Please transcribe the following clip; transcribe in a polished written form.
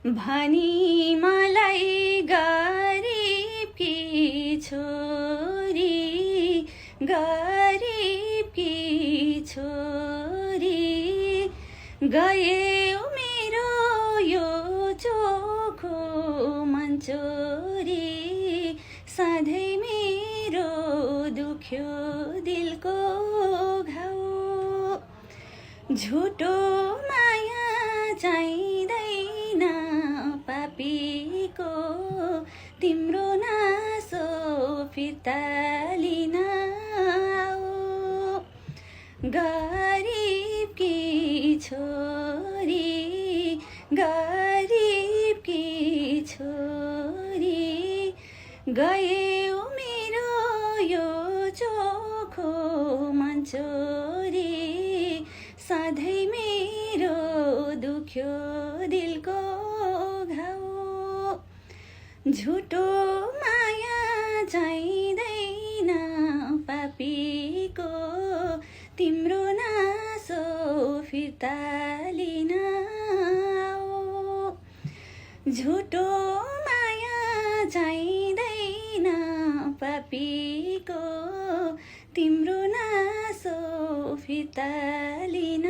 भनी मलाई गरिबकी छोरी गरिबकी छोरी गयो मेरो यो चोखो मन चोरी सधैँ मेरो दुख्यो दिलको घाउ झुटो माया चाहिँदैन पापीको तिम्रो नासो फिर्ता लिन आऊ गरिबकी छोरी गरिबकी छोरी गयो मेरो यो चोखो मन चोरी सधैँ मेरो दुख्यो दिलको घाउ झुटो माया चाहिँदैन पापीको तिम्रो नासो फिर्ता लिन आऊ झुटो माया चाहिँदैन पापीको तिम्रो नासो फिर्ता लिन